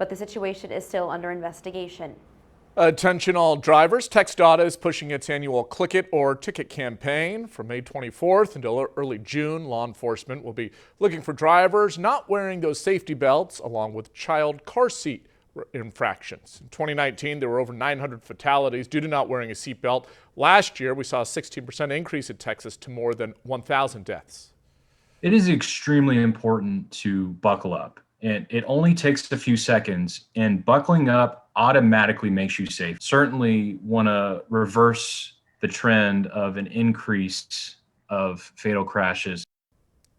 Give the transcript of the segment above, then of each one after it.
but the situation is still under investigation. Attention all drivers. TxDOT is pushing its annual Click It or Ticket campaign. From May 24th until early June, law enforcement will be looking for drivers not wearing those safety belts along with child car seat infractions. In 2019, there were over 900 fatalities due to not wearing a seatbelt. Last year, we saw a 16% increase in Texas to more than 1,000 deaths. It is extremely important to buckle up. And it only takes a few seconds, and buckling up automatically makes you safe. Certainly want to reverse the trend of an increase of fatal crashes.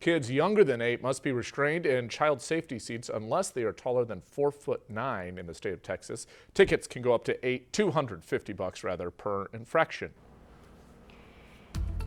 Kids younger than 8 must be restrained in child safety seats unless they are taller than 4'9" in the state of Texas. Tickets can go up to $250 rather per infraction.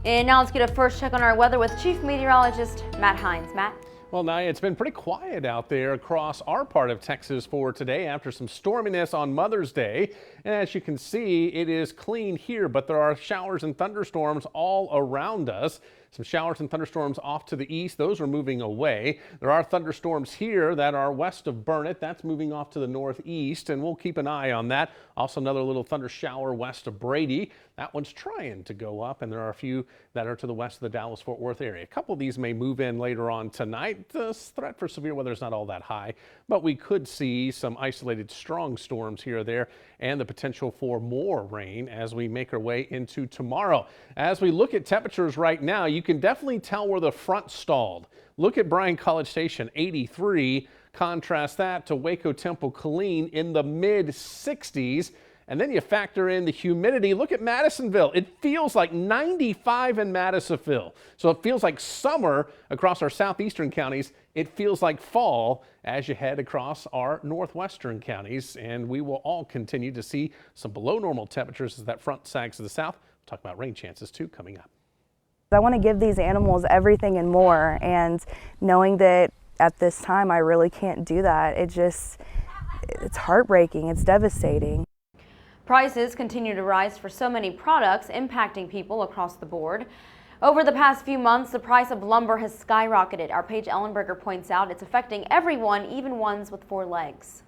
And now let's get a first check on our weather with Chief Meteorologist Matt Hines. Matt? Well, Nia, it's been pretty quiet out there across our part of Texas for today after some storminess on Mother's Day. And as you can see, it is clean here, but there are showers and thunderstorms all around us. Some showers and thunderstorms off to the east. Those are moving away. There are thunderstorms here that are west of Burnett. That's moving off to the northeast, and we'll keep an eye on that. Also, another little thunder shower west of Brady. That one's trying to go up, and there are a few that are to the west of the Dallas-Fort Worth area. A couple of these may move in later on tonight. The threat for severe weather is not all that high, but we could see some isolated strong storms here or there and the potential for more rain as we make our way into tomorrow. As we look at temperatures right now, you can definitely tell where the front stalled. Look at Bryan College Station, 83. Contrast that to Waco Temple Killeen in the mid 60s. And then you factor in the humidity. Look at Madisonville. It feels like 95 in Madisonville. So it feels like summer across our southeastern counties. It feels like fall as you head across our northwestern counties. And we will all continue to see some below normal temperatures as that front sags to the south. We'll talk about rain chances too coming up. I want to give these animals everything and more. And knowing that at this time I really can't do that, it's heartbreaking. It's devastating. Prices continue to rise for so many products, impacting people across the board. Over the past few months, the price of lumber has skyrocketed. Our Paige Ellenberger points out it's affecting everyone, even ones with 4 legs.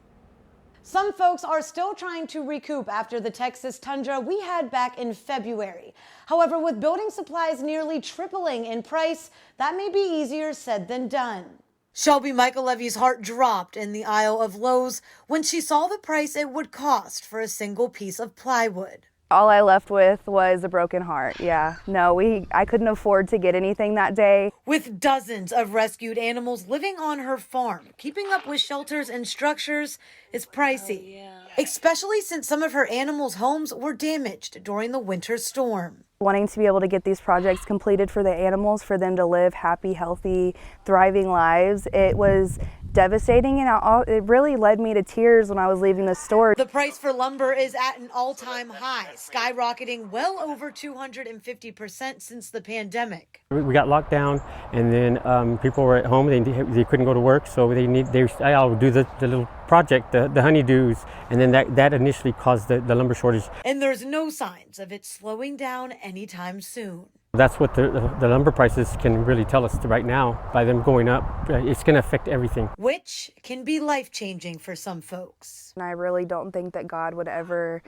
Some folks are still trying to recoup after the Texas tundra we had back in February. However, with building supplies nearly tripling in price, that may be easier said than done. Shelby Michael Levy's heart dropped in the aisle of Lowe's when she saw the price it would cost for a single piece of plywood. All I left with was a broken heart. Yeah, no, I couldn't afford to get anything that day. With dozens of rescued animals living on her farm, keeping up with shelters and structures is pricey, especially since some of her animals' homes were damaged during the winter storm. Wanting to be able to get these projects completed for the animals, for them to live happy, healthy, thriving lives, it was devastating, and it really led me to tears when I was leaving the store. The price for lumber is at an all-time high, skyrocketing well over 250% since the pandemic. We got locked down, and then people were at home. They couldn't go to work, so I'll do the little project, the honeydews, and then that initially caused the lumber shortage. And there's no signs of it slowing down anytime soon. That's what the lumber prices can really tell us right now. By them going up, it's going to affect everything. Which can be life-changing for some folks. And I really don't think that God would ever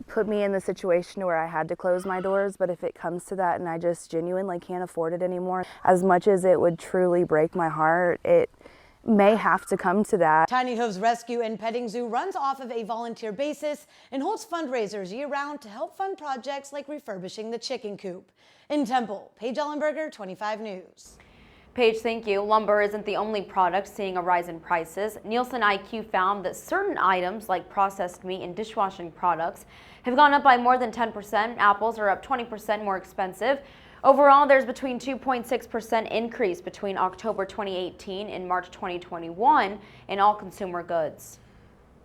put me in the situation where I had to close my doors, but if it comes to that and I just genuinely can't afford it anymore, as much as it would truly break my heart, it may have to come to that. Tiny Hooves Rescue and Petting Zoo runs off of a volunteer basis and holds fundraisers year-round to help fund projects like refurbishing the chicken coop. In Temple, Paige Ellenberger, 25 News. Paige, thank you. Lumber isn't the only product seeing a rise in prices. Nielsen IQ found that certain items like processed meat and dishwashing products have gone up by more than 10%. Apples are up 20% more expensive. Overall, there's between 2.6% increase between October 2018 and March 2021 in all consumer goods.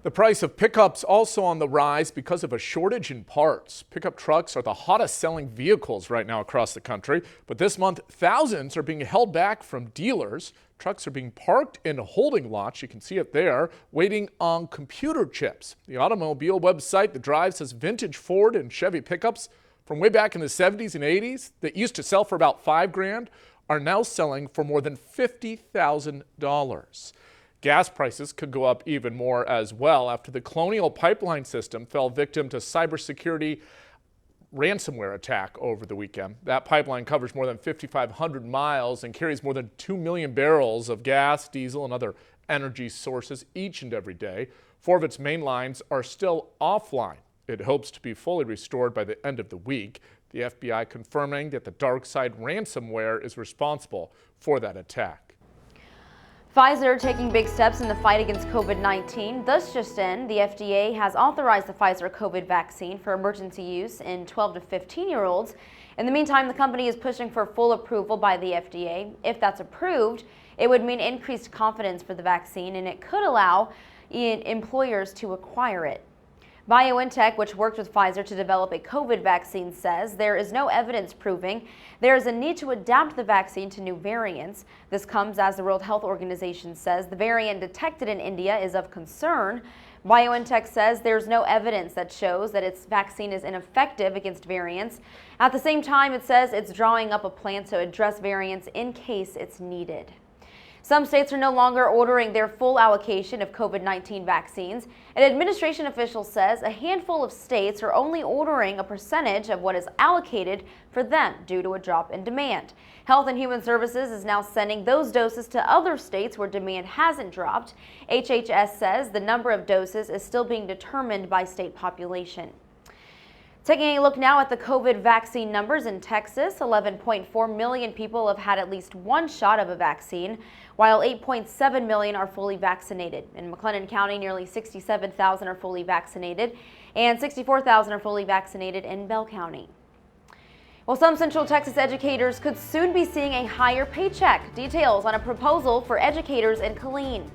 The price of pickups also on the rise because of a shortage in parts. Pickup trucks are the hottest selling vehicles right now across the country, but this month thousands are being held back from dealers. Trucks are being parked in holding lots, you can see it there, waiting on computer chips. The automobile website The Drive says vintage Ford and Chevy pickups from way back in the 70s and 80s that used to sell for about $5 grand are now selling for more than $50,000. Gas prices could go up even more as well after the Colonial Pipeline system fell victim to cybersecurity ransomware attack over the weekend. That pipeline covers more than 5,500 miles and carries more than 2 million barrels of gas, diesel, and other energy sources each and every day. 4 of its main lines are still offline. It hopes to be fully restored by the end of the week. The FBI confirming that the DarkSide ransomware is responsible for that attack. PFIZER taking big steps in the fight against COVID-19. Thus just in, the FDA has authorized the PFIZER COVID vaccine for emergency use in 12 to 15-year-olds. In the meantime, the company is pushing for full approval by the FDA. If that's approved, it would mean increased confidence for the vaccine, and it could allow employers to acquire it. BioNTech, which worked with PFIZER to develop a COVID vaccine, says there is no evidence proving there is a need to adapt the vaccine to new variants. This comes as the World Health Organization says the variant detected in India is of concern. BioNTech says there's no evidence that shows that its vaccine is ineffective against variants. At the same time, it says it's drawing up a plan to address variants in case it's needed. Some states are no longer ordering their full allocation of COVID-19 vaccines. An administration official says a handful of states are only ordering a percentage of what is allocated for them due to a drop in demand. Health and Human Services is now sending those doses to other states where demand hasn't dropped. HHS says the number of doses is still being determined by state population. Taking a look now at the COVID vaccine numbers in Texas, 11.4 million people have had at least one shot of a vaccine, while 8.7 million are fully vaccinated. In McLennan County, nearly 67,000 are fully vaccinated, and 64,000 are fully vaccinated in Bell County. Well, some Central Texas educators could soon be seeing a higher paycheck. Details on a proposal for educators in Killeen.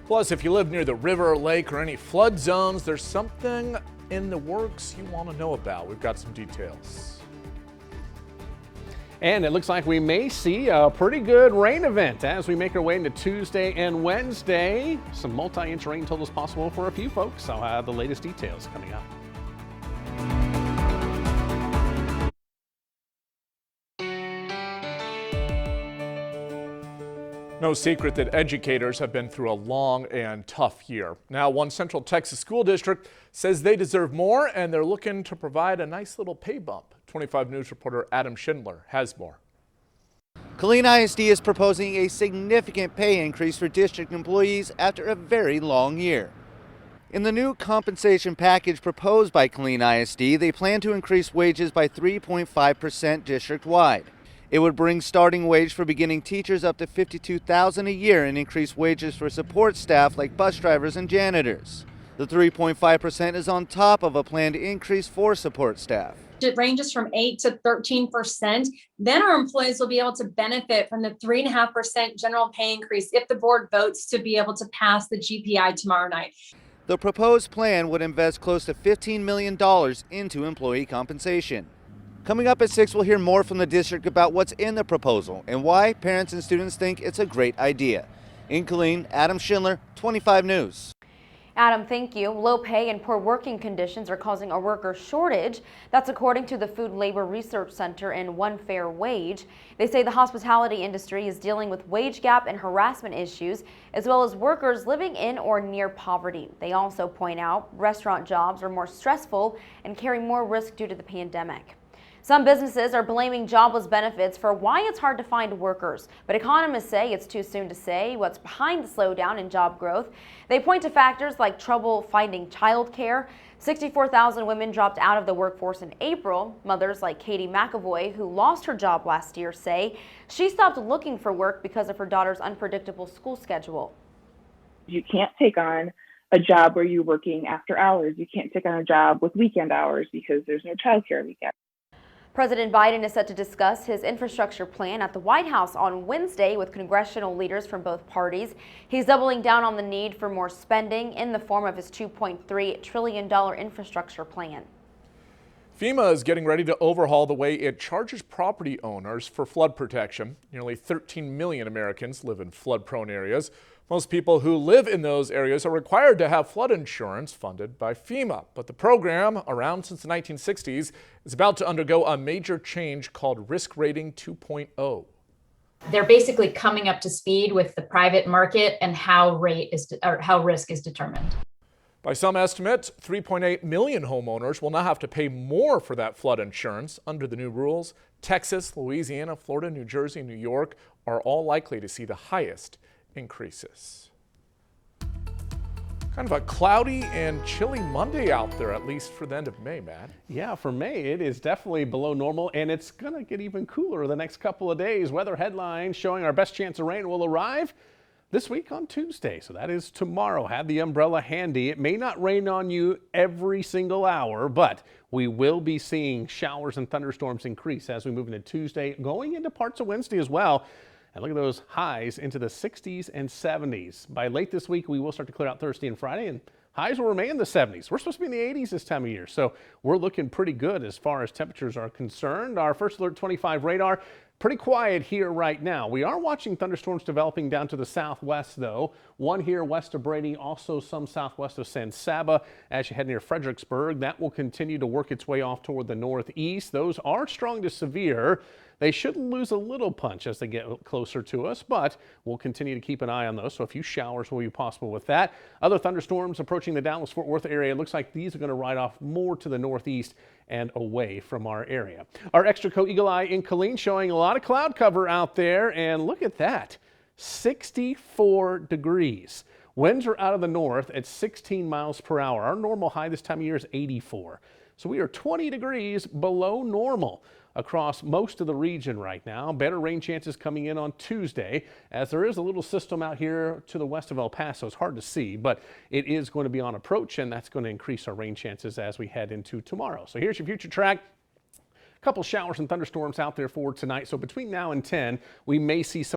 Plus, if you live near the river, lake, or any flood zones, there's something in the works you want to know about. We've got some details. And it looks like we may see a pretty good rain event as we make our way into Tuesday and Wednesday. Some multi-inch rain totals possible for a few folks. I'll have the latest details coming up. No secret that educators have been through a long and tough year. Now, one Central Texas school district says they deserve more, and they're looking to provide a nice little pay bump. 25 News reporter Adam Schindler has more. Killeen ISD is proposing a significant pay increase for district employees after a very long year. In the new compensation package proposed by Killeen ISD, they plan to increase wages by 3.5% district-wide. It would bring starting wage for beginning teachers up to $52,000 a year and increase wages for support staff like bus drivers and janitors. The 3.5% is on top of a planned increase for support staff. It ranges from 8 to 13%. Then our employees will be able to benefit from the 3.5% general pay increase if the board votes to be able to pass the GPI tomorrow night. The proposed plan would invest close to $15 million into employee compensation. Coming up at 6, we'll hear more from the district about what's in the proposal and why parents and students think it's a great idea. In Killeen, Adam Schindler, 25 News. Adam, thank you. Low pay and poor working conditions are causing a worker shortage. That's according to the Food Labor Research Center and One Fair Wage. They say the hospitality industry is dealing with wage gap and harassment issues, as well as workers living in or near poverty. They also point out restaurant jobs are more stressful and carry more risk due to the pandemic. Some businesses are blaming jobless benefits for why it's hard to find workers, but economists say it's too soon to say what's behind the slowdown in job growth. They point to factors like trouble finding childcare. 64,000 women dropped out of the workforce in April. Mothers like Katie McAvoy, who lost her job last year, say she stopped looking for work because of her daughter's unpredictable school schedule. You can't take on a job where you're working after hours. You can't take on a job with weekend hours because there's no childcare weekend. President Biden is set to discuss his infrastructure plan at the White House on Wednesday with congressional leaders from both parties. He's doubling down on the need for more spending in the form of his $2.3 trillion infrastructure plan. FEMA is getting ready to overhaul the way it charges property owners for flood protection. Nearly 13 million Americans live in flood-prone areas. Most people who live in those areas are required to have flood insurance funded by FEMA. But the program, around since the 1960s, is about to undergo a major change called Risk Rating 2.0. They're basically coming up to speed with the private market and how risk is determined. By some estimates, 3.8 million homeowners will now have to pay more for that flood insurance under the new rules. Texas, Louisiana, Florida, New Jersey, and New York are all likely to see the highest increases. Kind of a cloudy and chilly Monday out there, at least for the end of May, Matt. Yeah, for May, it is definitely below normal, and it's going to get even cooler the next couple of days. Weather headlines showing our best chance of rain will arrive this week on Tuesday, so that is tomorrow. Have the umbrella handy. It may not rain on you every single hour, but we will be seeing showers and thunderstorms increase as we move into Tuesday, going into parts of Wednesday as well. And look at those highs into the 60s and 70s. By late this week, we will start to clear out Thursday and Friday, and highs will remain in the 70s. We're supposed to be in the 80s this time of year, so we're looking pretty good as far as temperatures are concerned. Our first alert 25 radar, pretty quiet here right now. We are watching thunderstorms developing down to the southwest, though. One here west of Brady, also some southwest of San Saba as you head near Fredericksburg. That will continue to work its way off toward the northeast. Those are strong to severe. They should lose a little punch as they get closer to us, but we'll continue to keep an eye on those. So a few showers will be possible with that. Other thunderstorms approaching the Dallas-Fort Worth area. It looks like these are going to ride off more to the northeast and away from our area. Our extra co-eagle eye in Killeen showing a lot of cloud cover out there, and look at that, 64 degrees. Winds are out of the north at 16 miles per hour. Our normal high this time of year is 84. So we are 20 degrees below normal across most of the region right now. Better rain chances coming in on Tuesday, as there is a little system out here to the west of El Paso. It's hard to see, but it is going to be on approach, and that's going to increase our rain chances as we head into tomorrow. So here's your future track. A couple showers and thunderstorms out there for tonight. So between now and 10, we may see some